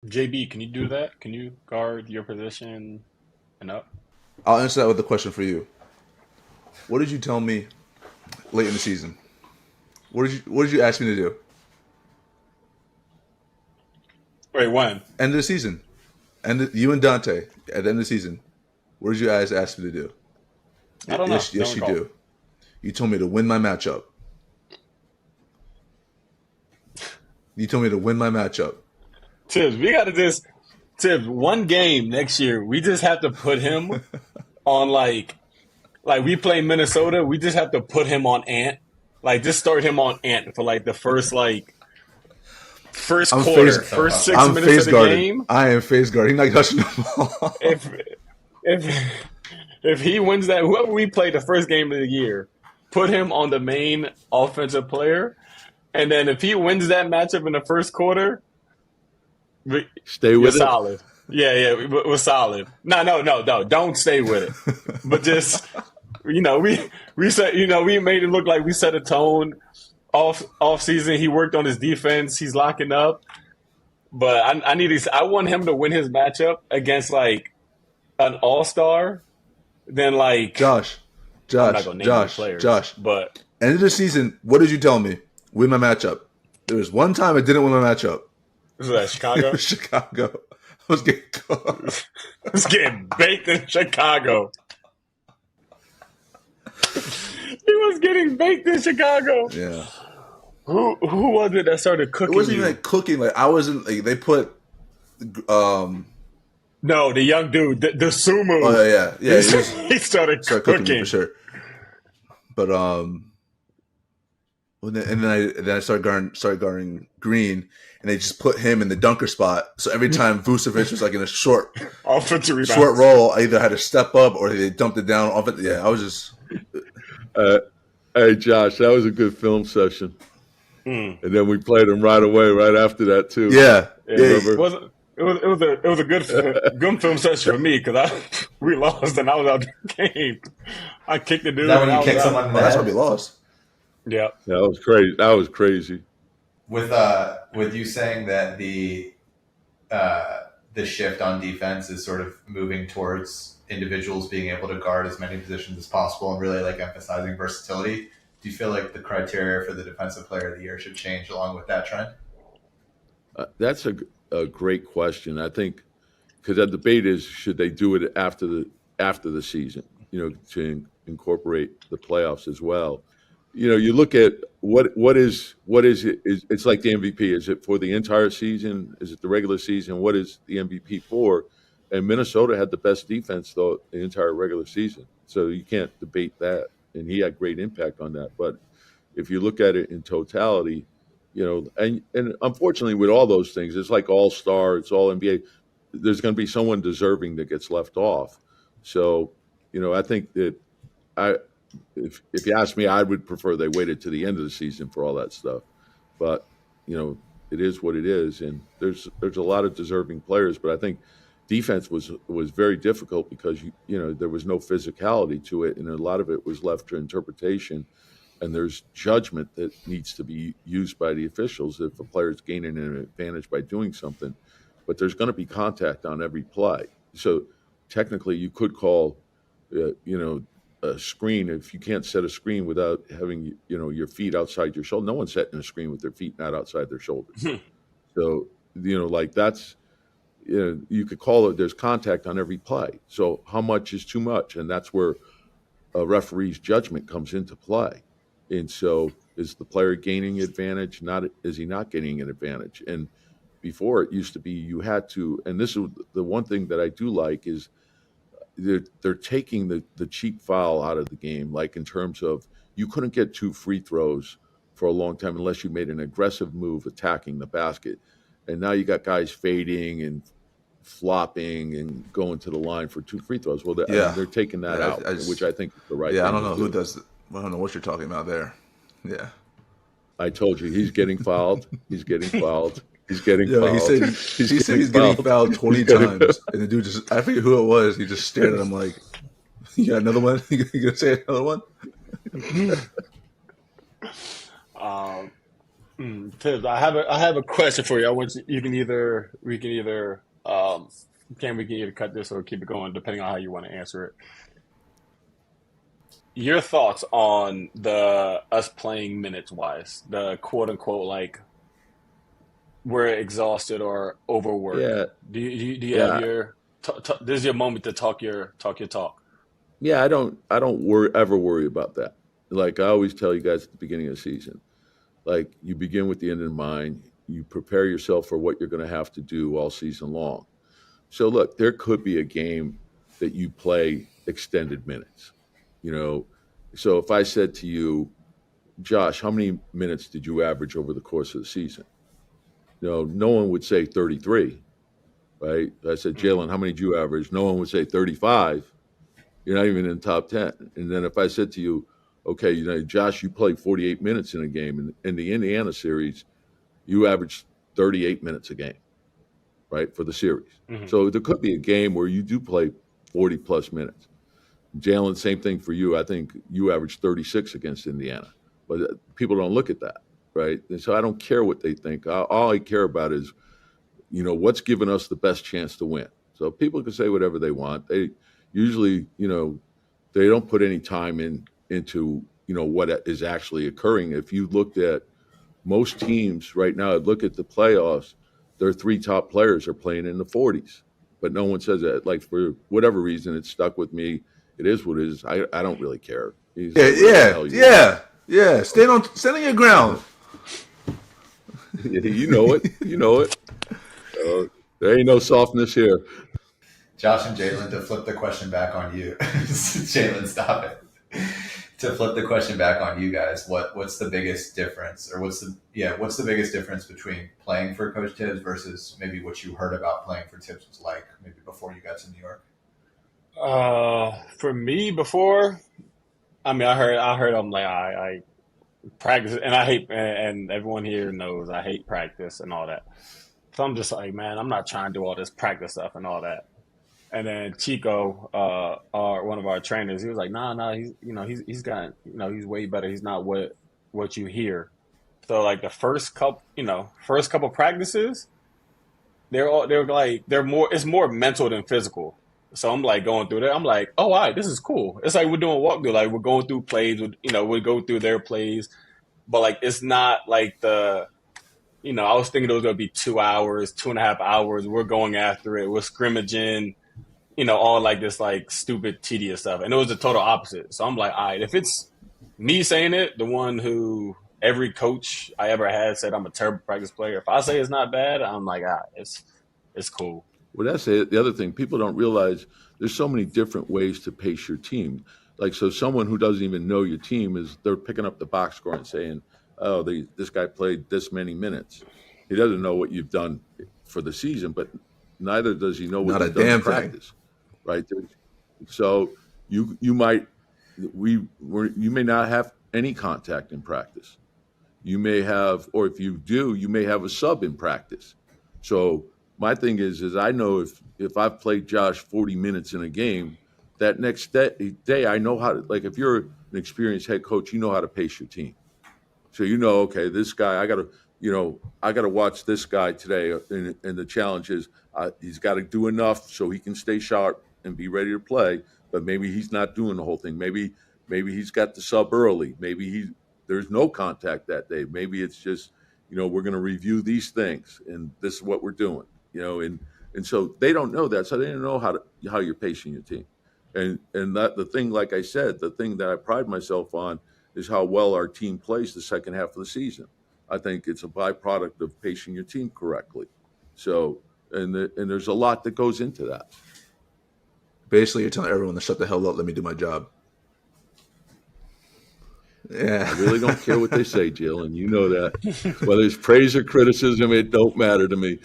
JB, can you do that? Can you guard your position and up? I'll answer that with a question for you. What did you tell me late in the season? What did you ask me to do? Wait, when? End of the season. And you and Dante at the end of the season. What did you guys ask me to do? I don't know. Yes, Don't yes, you recall. do. You told me to win my matchup. You told me to win my matchup. Tibbs, we got to just Tibbs one game next year. We just have to put him on like we play Minnesota. We just have to put him on Ant. Like just start him on Ant for like the first I'm quarter, face. So first comfortable. six I'm minutes of face the guarded. game. I am face guarded. He's not touching the ball. If if if he wins that, whoever we play the first game of the year, put him on the main offensive player. And then if he wins that matchup in the first quarter, Stay you're with it. solid. Yeah, yeah, we're solid. No, no, no, no. Don't stay with it. But just we said we made it look like we set a tone off season. He worked on his defense. He's locking up. But I want him to win his matchup against like an all star. Then like Josh, I'm not Josh, gonna name any Josh, players, Josh. but End of the season. What did you tell me? Win my matchup. There was one time I didn't win my matchup. this is that It Chicago. was Chicago. I was getting caught. It's getting baked in Chicago. He was getting baked in Chicago. Yeah. Who was it that started It cooking wasn't even you? like cooking. Like I wasn't like they put. Um. No, the young dude, the Oh Sumu. yeah, yeah, yeah. He was He started started cooking me for cooking. sure. But and then I started guarding Green, and they just put him in the dunker spot. So every time Vucevic was like in a Offensive short rebounds. roll, I either had to step up or they dumped it down off it. Yeah, I was just Uh, hey, Josh, that was a good film session. Mm. And then we played him right away, right after that, too. yeah, Yeah, yeah. it Remember? was it was a good film session for me because I we lost and I was out the game. I kicked the Is dude that and when I you was kick out. someone in Well, the that's why we head? lost. Yeah. That was crazy. That was crazy. With you saying that the shift on defense is sort of moving towards individuals being able to guard as many positions as possible and really like emphasizing versatility. Do you feel like the criteria for the defensive player of the year should change along with that trend? That's a great question. I think because that debate is should they do it after the season, to incorporate the playoffs as well. You look at what is it? It's like the MVP. Is it for the entire season? Is it the regular season? What is the MVP for? And Minnesota had the best defense though the entire regular season, so you can't debate that. And he had great impact on that. But if you look at it in totality, and unfortunately with all those things, it's like all star, it's all NBA. There's going to be someone deserving that gets left off. So, I think that I, if you ask me, I would prefer they waited to the end of the season for all that stuff. But you know, it is what it is, and there's a lot of deserving players. But I think defense was very difficult because there was no physicality to it, and a lot of it was left to interpretation. And there's judgment that needs to be used by the officials if a player's gaining an advantage by doing something. But there's going to be contact on every play, so technically you could call, a screen if you can't set a screen without having your feet outside your shoulder. No one's setting a screen with their feet not outside their shoulders. So like that's you could call it. There's contact on every play. So how much is too much, and that's where a referee's judgment comes into play. And so is the player gaining advantage? Not is he not gaining an advantage? And before it used to be you had to, and this is the one thing that I do like is they're taking the cheap foul out of the game, like in terms of you couldn't get two free throws for a long time unless you made an aggressive move attacking the basket. And now you got guys fading and flopping and going to the line for two free throws. Well, Yeah, they're taking that out, I which just I think is the right yeah. I thing don't to know who do. does. I don't know what you're talking about there. Yeah. I told you he's getting fouled. He's getting fouled. He's getting Yeah, he fouled. said He's he said getting he's getting fouled. fouled He's 20 getting times, and the dude just I forget who it was. He just stared at him like, "You got another one? You gonna say another one?" um, Tibbs, I have a question for you. I want you, we can either we can either cut this or keep it going depending on how you want to answer it. Your thoughts on the us playing minutes wise, the quote unquote like we're exhausted or overworked. Yeah, Do you have yeah, your this is your moment to talk your talk. yeah. I don't ever worry about that. Like I always tell you guys at the beginning of the season, like you begin with the end in mind. You prepare yourself for what you're going to have to do all season long. So look, there could be a game that you play extended minutes. You know, so if I said to you, Josh, how many minutes did you average over the course of the season? No one would say 33, right? I said, Hmm. Jalen, how many did you average? No one would say 35. You're not even in the top 10. And then if I said to you, okay, Josh, you played 48 minutes in a game. In the Indiana series, you averaged 38 minutes a game, right, for the series. Hmm. So there could be a game where you do play 40 plus minutes. Jalen, same thing for you. I think you averaged 36 against Indiana, but people don't look at that, right? And so I don't care what they think. All I care about is, what's given us the best chance to win. So people can say whatever they want. They usually, they don't put any time into, what is actually occurring. If you looked at most teams right now, look at the playoffs, their three top players are playing in the 40s, but no one says that. Like for whatever reason, it stuck with me. It is what it is. I don't really care. You Yeah, say whatever the yeah, hell you want. yeah, yeah. Stand on your ground. You know it. You know it. There ain't no softness here. Josh and Jalen, to flip the question back on you. Jalen, stop it. To flip the question back on you guys, what's the biggest difference, or what's the biggest difference between playing for Coach Tibbs versus maybe what you heard about playing for Tibbs was like maybe before you got to New York? For me, before I heard I'm like I practice and I hate and everyone here knows I hate practice and all that. So I'm just like, man, I'm not trying to do all this practice stuff and all that. And then Chico, one of our trainers, he was like, nah, he's got, he's way better. He's not what you hear. So like the first couple practices, they're like they're more it's more mental than physical. So I'm like going through there. I'm like, oh, all right, this is cool. It's like we're doing walkthrough. Like we're going through plays. We go through their plays, but like it's not like I was thinking it was gonna be 2 hours, 2.5 hours. We're going after it. We're scrimmaging. All like this like stupid tedious stuff. And it was the total opposite. So I'm like, all right, if it's me saying it, the one who every coach I ever had said I'm a terrible practice player. If I say it's not bad, I'm like, all right, it's cool. Well, that's it. The other thing, people don't realize there's so many different ways to pace your team. Like, so someone who doesn't even know your team they're picking up the box score and saying, oh, this guy played this many minutes. He doesn't know what you've done for the season, but neither does he know what Not a you've done in damn thing. practice, right? So you might you may not have any contact in practice. You may have, or if you do, you may have a sub in practice. So my thing is I know if I've played Josh 40 minutes in a game, that next day I know how to, like, if you're an experienced head coach, you know how to pace your team. So okay, this guy, I got to watch this guy today, and the challenge is he's got to do enough so he can stay sharp and be ready to play. But maybe he's not doing the whole thing. Maybe he's got the sub early. Maybe there's no contact that day. Maybe it's just we're going to review these things, and this is what we're doing. And so they don't know that, so they don't know how you're pacing your team. And that the thing, like I said, the thing that I pride myself on is how well our team plays the second half of the season. I think it's a byproduct of pacing your team correctly. So, and there's a lot that goes into that. Basically, you're telling everyone to shut the hell up. Let me do my job. I Yeah. really don't care what they say, Jill, and you know that. Whether it's praise or criticism, it don't matter to me.